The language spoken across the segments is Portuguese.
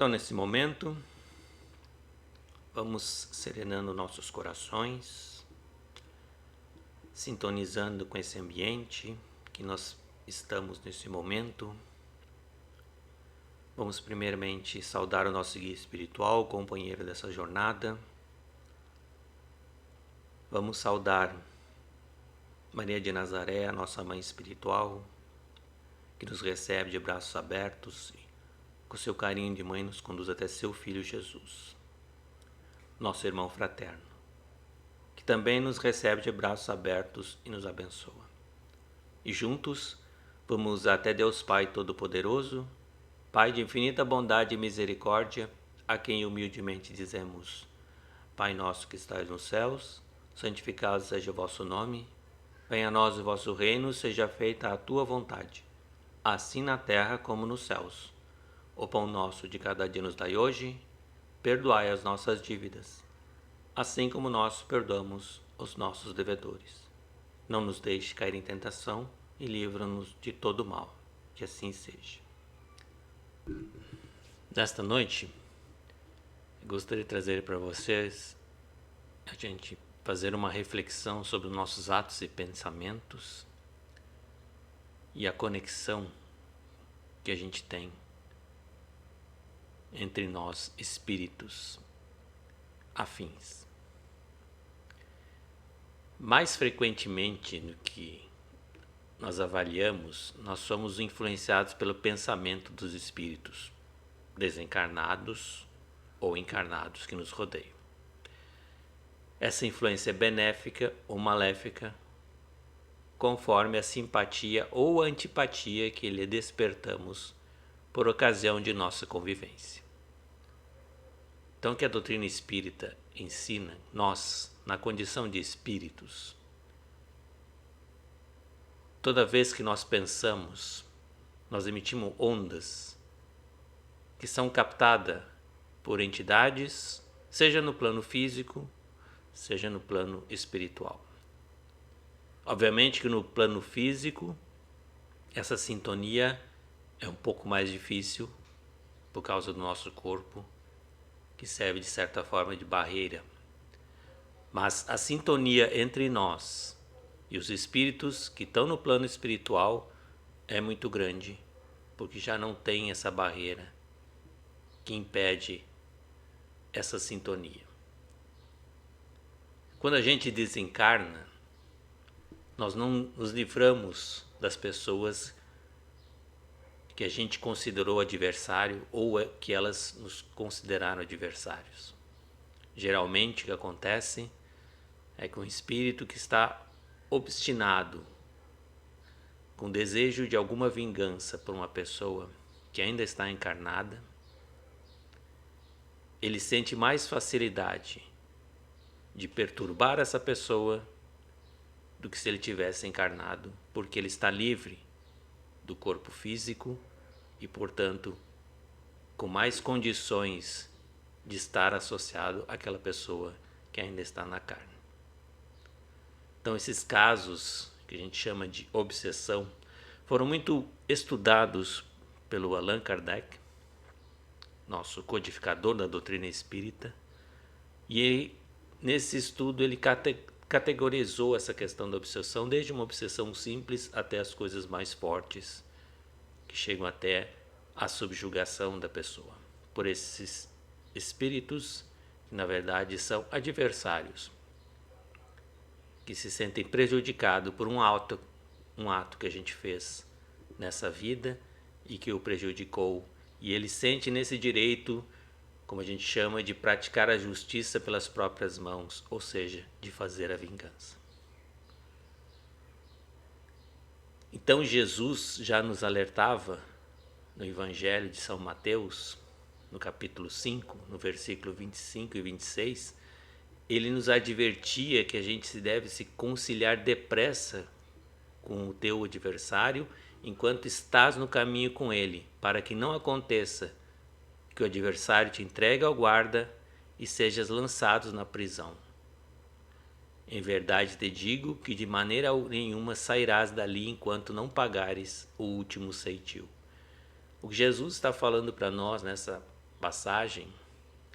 Então, nesse momento, vamos serenando nossos corações, sintonizando com esse ambiente que nós estamos nesse momento. Vamos primeiramente saudar o nosso guia espiritual, companheiro dessa jornada. Vamos saudar Maria de Nazaré, a nossa mãe espiritual, que nos recebe de braços abertos e com seu carinho de mãe nos conduz até seu Filho Jesus, nosso irmão fraterno, que também nos recebe de braços abertos e nos abençoa. E juntos vamos até Deus Pai Todo-Poderoso, Pai de infinita bondade e misericórdia, a quem humildemente dizemos: Pai nosso que estais nos céus, santificado seja o vosso nome, venha a nós o vosso reino, seja feita a tua vontade, assim na terra como nos céus. O pão nosso de cada dia nos dai hoje, perdoai as nossas dívidas, assim como nós perdoamos os nossos devedores. Não nos deixe cair em tentação e livra-nos de todo mal, que assim seja. Nesta noite, gostaria de trazer para vocês a gente fazer uma reflexão sobre os nossos atos e pensamentos e a conexão que a gente tem entre nós, espíritos afins. Mais frequentemente do que nós avaliamos, nós somos influenciados pelo pensamento dos espíritos desencarnados ou encarnados que nos rodeiam. Essa influência é benéfica ou maléfica, conforme a simpatia ou antipatia que lhe despertamos por ocasião de nossa convivência. Então, o que a doutrina espírita ensina, nós, na condição de espíritos, toda vez que nós pensamos, nós emitimos ondas que são captadas por entidades, seja no plano físico, seja no plano espiritual. Obviamente que no plano físico, essa sintonia é um pouco mais difícil por causa do nosso corpo, que serve de certa forma de barreira. Mas a sintonia entre nós e os espíritos que estão no plano espiritual é muito grande, porque já não tem essa barreira que impede essa sintonia. Quando a gente desencarna, nós não nos livramos das pessoas que a gente considerou adversário ou que elas nos consideraram adversários. Geralmente o que acontece é que um espírito que está obstinado, com desejo de alguma vingança por uma pessoa que ainda está encarnada, ele sente mais facilidade de perturbar essa pessoa do que se ele tivesse encarnado, porque ele está livre do corpo físico e, portanto, com mais condições de estar associado àquela pessoa que ainda está na carne. Então, esses casos que a gente chama de obsessão foram muito estudados pelo Allan Kardec, nosso codificador da doutrina espírita, e nesse estudo ele categorizou essa questão da obsessão, desde uma obsessão simples até as coisas mais fortes, que chegam até a subjugação da pessoa por esses espíritos que na verdade são adversários, que se sentem prejudicados por um ato que a gente fez nessa vida e que o prejudicou, e ele sente nesse direito, como a gente chama, de praticar a justiça pelas próprias mãos, ou seja, de fazer a vingança. Então Jesus já nos alertava no Evangelho de São Mateus, no capítulo 5, no versículo 25 e 26, ele nos advertia que a gente se deve se conciliar depressa com o teu adversário enquanto estás no caminho com ele, para que não aconteça que o adversário te entregue ao guarda e sejas lançado na prisão. Em verdade te digo que de maneira nenhuma sairás dali enquanto não pagares o último ceitil. O que Jesus está falando para nós nessa passagem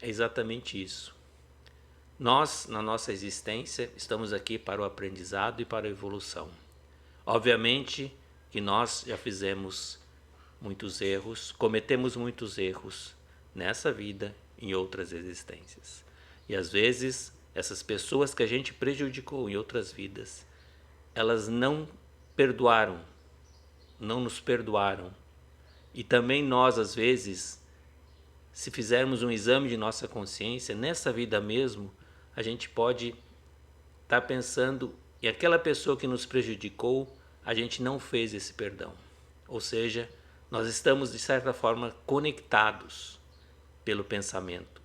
é exatamente isso. Nós, na nossa existência, estamos aqui para o aprendizado e para a evolução. Obviamente que nós já fizemos muitos erros, cometemos muitos erros nessa vida, em outras existências. E às vezes, essas pessoas que a gente prejudicou em outras vidas, elas não perdoaram, não nos perdoaram. E também nós, às vezes, se fizermos um exame de nossa consciência, nessa vida mesmo, a gente pode estar pensando, e aquela pessoa que nos prejudicou, a gente não fez esse perdão. Ou seja, nós estamos de certa forma conectados pelo pensamento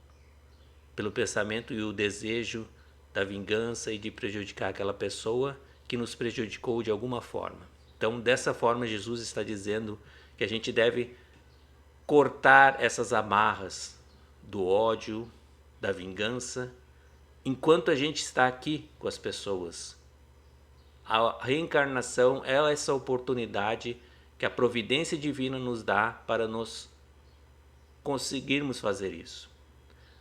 e o desejo da vingança e de prejudicar aquela pessoa que nos prejudicou de alguma forma. Então, dessa forma, Jesus está dizendo que a gente deve cortar essas amarras do ódio, da vingança, enquanto a gente está aqui com as pessoas. A reencarnação é essa oportunidade que a providência divina nos dá para nós conseguirmos fazer isso.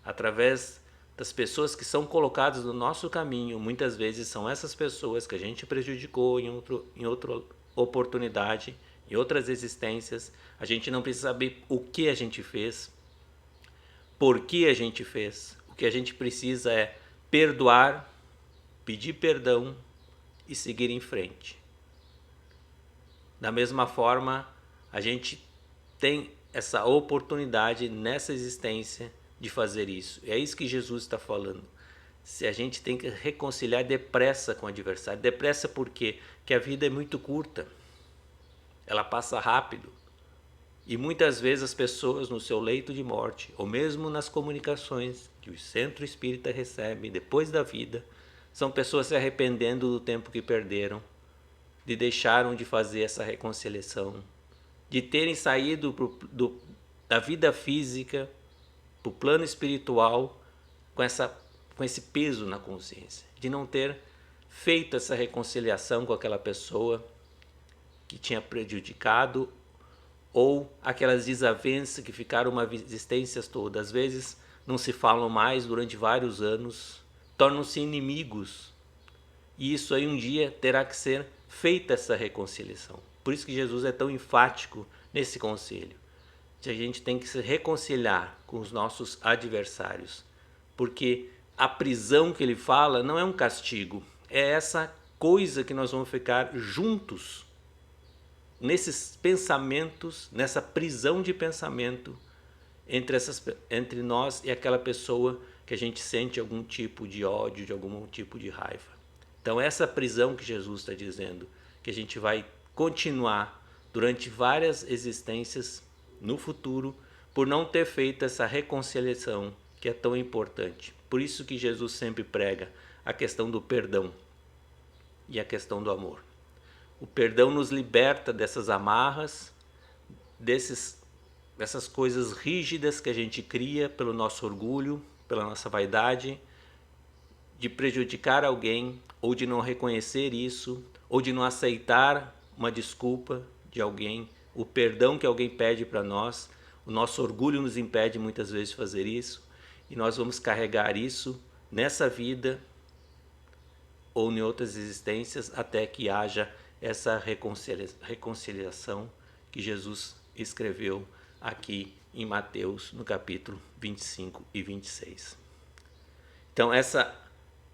Através das pessoas que são colocadas no nosso caminho, muitas vezes são essas pessoas que a gente prejudicou em outra oportunidade, em outras existências. A gente não precisa saber o que a gente fez, por que a gente fez. O que a gente precisa é perdoar, pedir perdão e seguir em frente. Da mesma forma, a gente tem essa oportunidade nessa existência de fazer isso. É isso que Jesus está falando. Se a gente tem que reconciliar depressa com o adversário. Depressa por quê? Porque a vida é muito curta. Ela passa rápido. E muitas vezes as pessoas no seu leito de morte, ou mesmo nas comunicações que o centro espírita recebe depois da vida, são pessoas se arrependendo do tempo que perderam, de deixaram de fazer essa reconciliação, de terem saído da vida física para o plano espiritual com esse peso na consciência, de não ter feito essa reconciliação com aquela pessoa que tinha prejudicado, ou aquelas desavenças que ficaram uma existência toda. Às vezes não se falam mais durante vários anos, tornam-se inimigos. E isso aí um dia terá que ser feita essa reconciliação. Por isso que Jesus é tão enfático nesse conselho. Que a gente tem que se reconciliar com os nossos adversários. Porque a prisão que ele fala não é um castigo. É essa coisa que nós vamos ficar juntos nesses pensamentos, nessa prisão de pensamento entre nós e aquela pessoa que a gente sente algum tipo de ódio, de algum tipo de raiva. Então essa prisão que Jesus está dizendo, que a gente vai continuar durante várias existências no futuro, por não ter feito essa reconciliação que é tão importante. Por isso que Jesus sempre prega a questão do perdão e a questão do amor. O perdão nos liberta dessas amarras, dessas coisas rígidas que a gente cria pelo nosso orgulho, pela nossa vaidade, de prejudicar alguém, ou de não reconhecer isso, ou de não aceitar uma desculpa de alguém, o perdão que alguém pede para nós. O nosso orgulho nos impede muitas vezes de fazer isso, e nós vamos carregar isso nessa vida ou em outras existências até que haja essa reconciliação que Jesus escreveu aqui em Mateus, no capítulo 25 e 26. Então,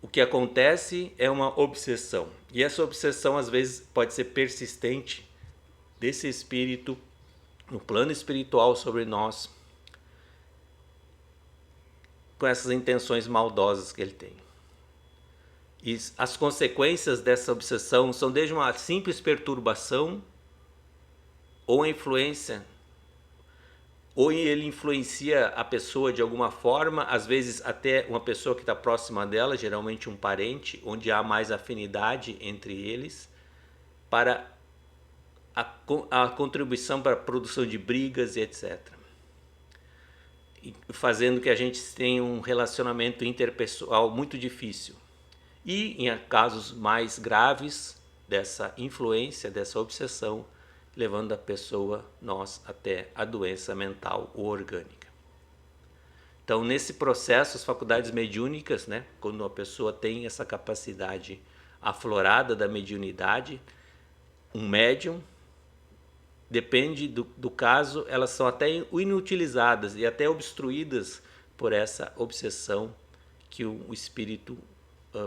o que acontece é uma obsessão. E essa obsessão, às vezes, pode ser persistente desse espírito no plano espiritual sobre nós, com essas intenções maldosas que ele tem. E as consequências dessa obsessão são desde uma simples perturbação ou a influência, ou ele influencia a pessoa de alguma forma, às vezes até uma pessoa que está próxima dela, geralmente um parente, onde há mais afinidade entre eles, para a contribuição para a produção de brigas e etc. Fazendo que a gente tenha um relacionamento interpessoal muito difícil. E em casos mais graves dessa influência, dessa obsessão, levando a pessoa, nós, até a doença mental ou orgânica. Então, nesse processo, as faculdades mediúnicas, né, quando a pessoa tem essa capacidade aflorada da mediunidade, um médium, depende do caso, elas são até inutilizadas e até obstruídas por essa obsessão que o espírito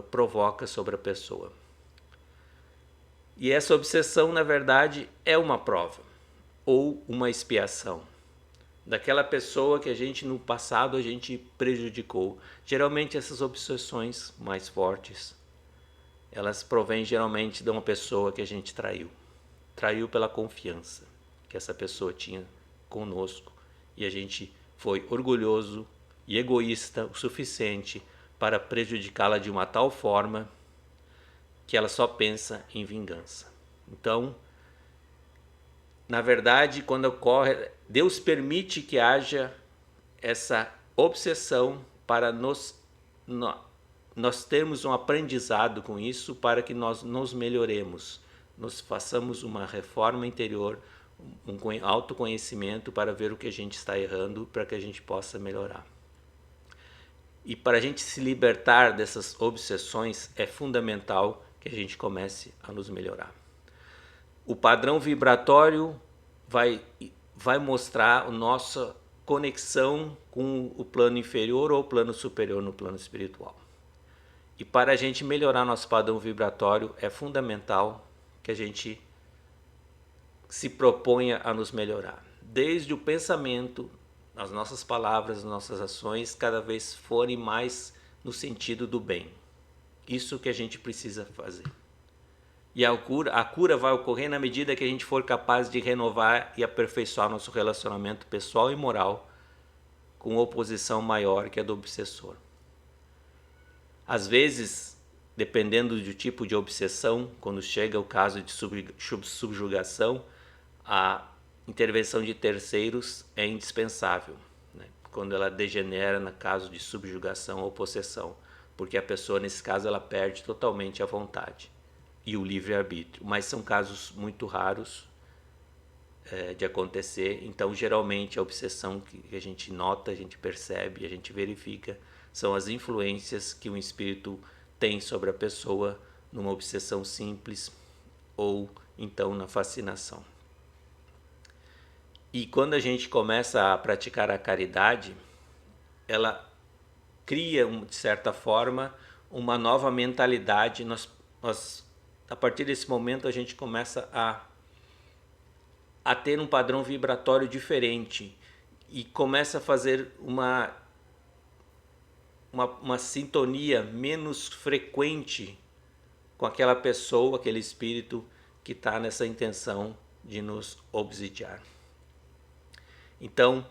provoca sobre a pessoa. E essa obsessão, na verdade, é uma prova ou uma expiação daquela pessoa que a gente no passado a gente prejudicou. Geralmente essas obsessões mais fortes, elas provêm geralmente de uma pessoa que a gente traiu. Traiu pela confiança que essa pessoa tinha conosco e a gente foi orgulhoso e egoísta o suficiente para prejudicá-la de uma tal forma que ela só pensa em vingança. Então, na verdade, quando ocorre, Deus permite que haja essa obsessão para nós termos um aprendizado com isso, para que nós nos melhoremos, nos façamos uma reforma interior, um autoconhecimento para ver o que a gente está errando, para que a gente possa melhorar. E para a gente se libertar dessas obsessões, é fundamental que a gente comece a nos melhorar. O padrão vibratório vai mostrar a nossa conexão com o plano inferior ou o plano superior no plano espiritual. E para a gente melhorar nosso padrão vibratório, é fundamental que a gente se proponha a nos melhorar. Desde o pensamento, as nossas palavras, as nossas ações, cada vez forem mais no sentido do bem. Isso que a gente precisa fazer. E a cura vai ocorrer na medida que a gente for capaz de renovar e aperfeiçoar nosso relacionamento pessoal e moral com oposição maior que a do obsessor. Às vezes, dependendo do tipo de obsessão, quando chega o caso de subjugação, a intervenção de terceiros é indispensável, né? Quando ela degenera no caso de subjugação ou possessão, porque a pessoa, nesse caso, ela perde totalmente a vontade e o livre-arbítrio, mas são casos muito raros de acontecer. Então, geralmente, a obsessão que a gente nota, a gente percebe, a gente verifica, são as influências que o espírito tem sobre a pessoa numa obsessão simples ou então na fascinação. E quando a gente começa a praticar a caridade, ela cria, de certa forma, uma nova mentalidade. A partir desse momento, a gente começa a ter um padrão vibratório diferente e começa a fazer uma sintonia menos frequente com aquela pessoa, aquele espírito que está nessa intenção de nos obsidiar. Então,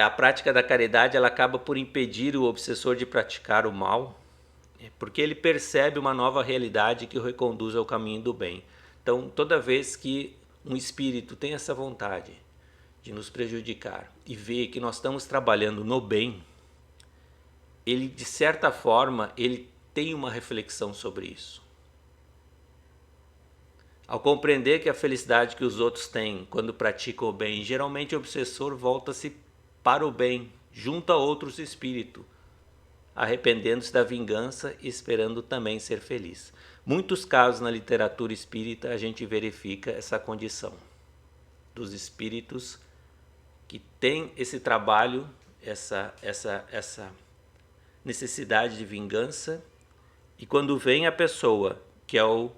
a prática da caridade ela acaba por impedir o obsessor de praticar o mal, porque ele percebe uma nova realidade que o reconduz ao caminho do bem. Então, toda vez que um espírito tem essa vontade de nos prejudicar e vê que nós estamos trabalhando no bem, ele, de certa forma, ele tem uma reflexão sobre isso. Ao compreender que a felicidade que os outros têm quando praticam o bem, geralmente o obsessor volta-se para o bem, junto a outros espíritos, arrependendo-se da vingança e esperando também ser feliz. Muitos casos na literatura espírita a gente verifica essa condição dos espíritos que têm esse trabalho, essa necessidade de vingança, e quando vem a pessoa que é o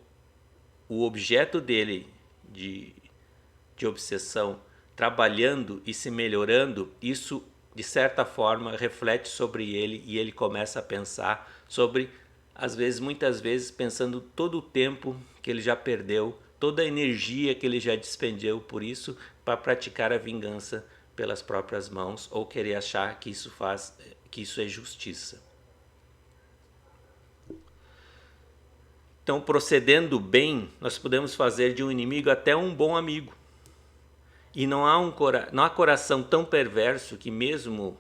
objeto dele de obsessão trabalhando e se melhorando, isso de certa forma reflete sobre ele e ele começa a pensar sobre, muitas vezes pensando todo o tempo que ele já perdeu, toda a energia que ele já despendeu por isso, para praticar a vingança pelas próprias mãos ou querer achar que isso é justiça. Então, procedendo bem, nós podemos fazer de um inimigo até um bom amigo. E não há coração tão perverso que mesmo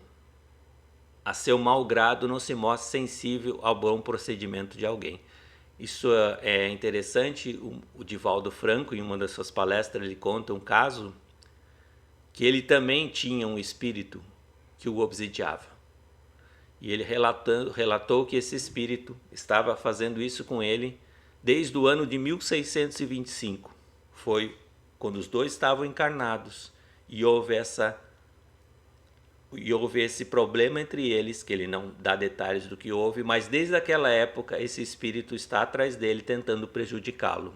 a seu mau grado não se mostre sensível ao bom procedimento de alguém. Isso é interessante. O Divaldo Franco, em uma das suas palestras, ele conta um caso que ele também tinha um espírito que o obsidiava. E ele relatou que esse espírito estava fazendo isso com ele desde o ano de 1625. Foi quando os dois estavam encarnados e houve esse problema entre eles, que ele não dá detalhes do que houve, mas desde aquela época esse espírito está atrás dele tentando prejudicá-lo.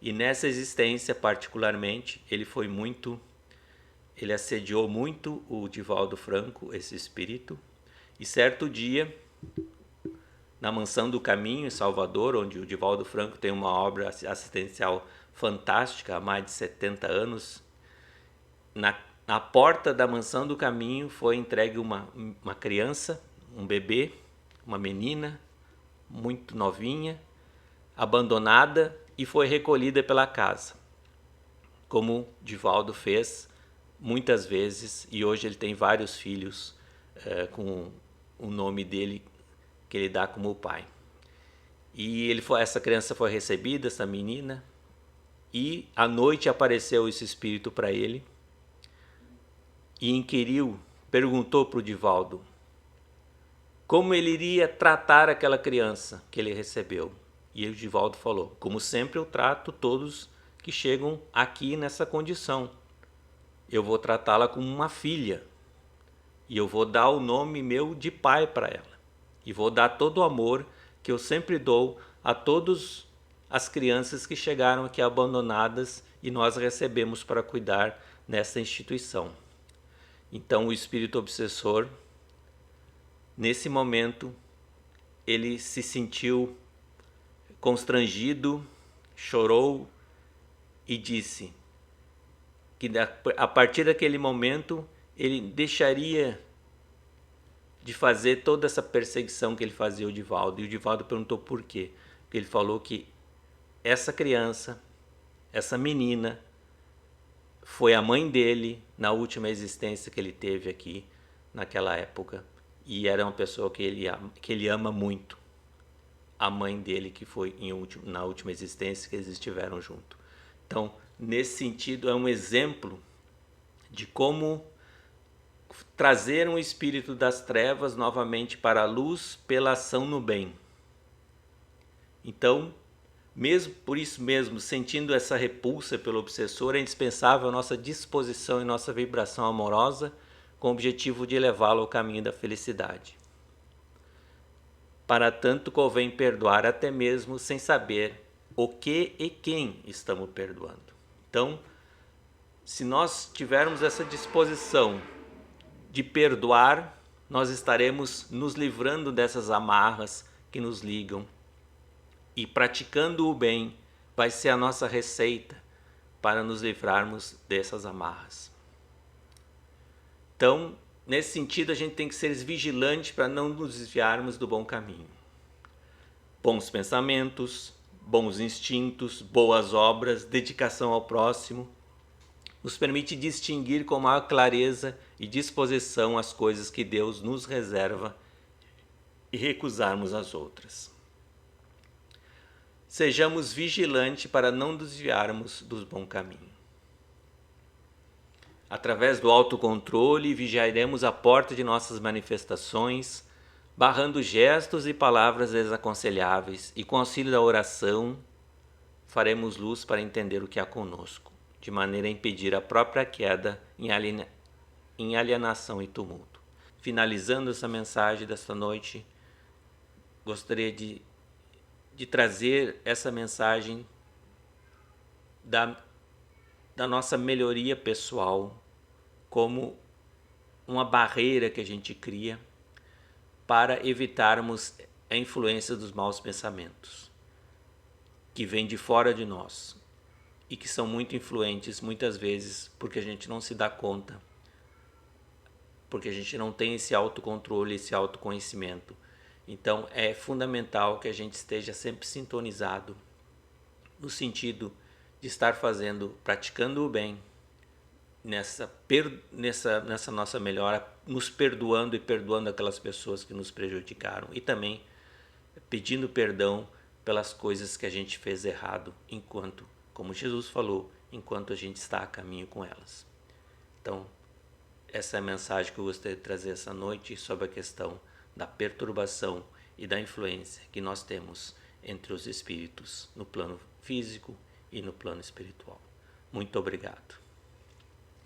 E nessa existência particularmente, ele assediou muito o Divaldo Franco, esse espírito. E certo dia, na Mansão do Caminho, em Salvador, onde o Divaldo Franco tem uma obra assistencial fantástica há mais de 70 anos, na porta da Mansão do Caminho foi entregue uma criança, um bebê, uma menina, muito novinha, abandonada, e foi recolhida pela casa, como Divaldo fez muitas vezes, e hoje ele tem vários filhos com o nome dele que ele dá como pai. E essa criança foi recebida, essa menina, e à noite apareceu esse espírito para ele e inquiriu, perguntou para o Divaldo como ele iria tratar aquela criança que ele recebeu. E o Divaldo falou: como sempre eu trato todos que chegam aqui nessa condição. Eu vou tratá-la como uma filha. E eu vou dar o nome meu de pai para ela. E vou dar todo o amor que eu sempre dou a todas as crianças que chegaram aqui abandonadas e nós recebemos para cuidar nessa instituição. Então o espírito obsessor, nesse momento, ele se sentiu constrangido, chorou e disse que a partir daquele momento ele deixaria de fazer toda essa perseguição que ele fazia ao Divaldo. E o Divaldo perguntou por quê. Porque ele falou que essa criança, essa menina, foi a mãe dele na última existência que ele teve aqui naquela época, e era uma pessoa que ele ama muito, a mãe dele que foi na última existência que eles estiveram juntos. Então, nesse sentido, é um exemplo de como trazer um espírito das trevas novamente para a luz pela ação no bem. Então, mesmo por isso mesmo, sentindo essa repulsa pelo obsessor, é indispensável a nossa disposição e nossa vibração amorosa com o objetivo de levá-lo ao caminho da felicidade. Para tanto, convém perdoar até mesmo sem saber o que e quem estamos perdoando. Então, se nós tivermos essa disposição de perdoar, nós estaremos nos livrando dessas amarras que nos ligam. E praticando o bem vai ser a nossa receita para nos livrarmos dessas amarras. Então, nesse sentido, a gente tem que ser vigilante para não nos desviarmos do bom caminho. Bons pensamentos, bons instintos, boas obras, dedicação ao próximo, nos permite distinguir com maior clareza e disposição as coisas que Deus nos reserva e recusarmos as outras. Sejamos vigilantes para não desviarmos do bom caminho. Através do autocontrole, vigiaremos a porta de nossas manifestações, barrando gestos e palavras desaconselháveis, e com auxílio da oração, faremos luz para entender o que há conosco, de maneira a impedir a própria queda em alienação e tumulto. Finalizando essa mensagem desta noite, gostaria de trazer essa mensagem da nossa melhoria pessoal como uma barreira que a gente cria para evitarmos a influência dos maus pensamentos que vêm de fora de nós e que são muito influentes muitas vezes porque a gente não se dá conta, porque a gente não tem esse autocontrole, esse autoconhecimento. Então é fundamental que a gente esteja sempre sintonizado no sentido de estar praticando o bem nessa nossa melhora, nos perdoando e perdoando aquelas pessoas que nos prejudicaram e também pedindo perdão pelas coisas que a gente fez errado enquanto, como Jesus falou, enquanto a gente está a caminho com elas. Então, essa é a mensagem que eu gostaria de trazer essa noite sobre a questão da perturbação e da influência que nós temos entre os espíritos no plano físico e no plano espiritual. Muito obrigado.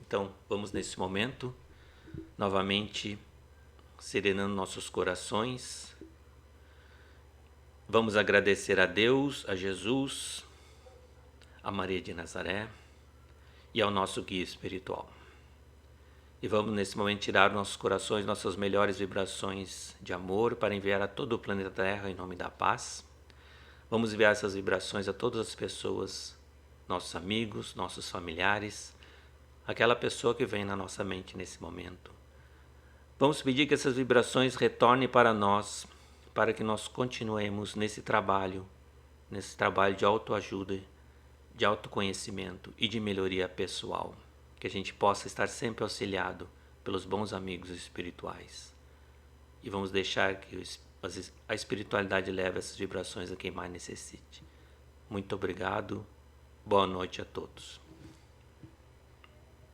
Então, vamos nesse momento, novamente, serenando nossos corações. Vamos agradecer a Deus, a Jesus, a Maria de Nazaré e ao nosso guia espiritual. E vamos nesse momento tirar nossos corações, nossas melhores vibrações de amor para enviar a todo o planeta Terra em nome da paz. Vamos enviar essas vibrações a todas as pessoas, nossos amigos, nossos familiares, aquela pessoa que vem na nossa mente nesse momento. Vamos pedir que essas vibrações retornem para nós, para que nós continuemos nesse trabalho de autoajuda, de autoconhecimento e de melhoria pessoal. Que a gente possa estar sempre auxiliado pelos bons amigos espirituais. E vamos deixar que a espiritualidade leve essas vibrações a quem mais necessite. Muito obrigado. Boa noite a todos.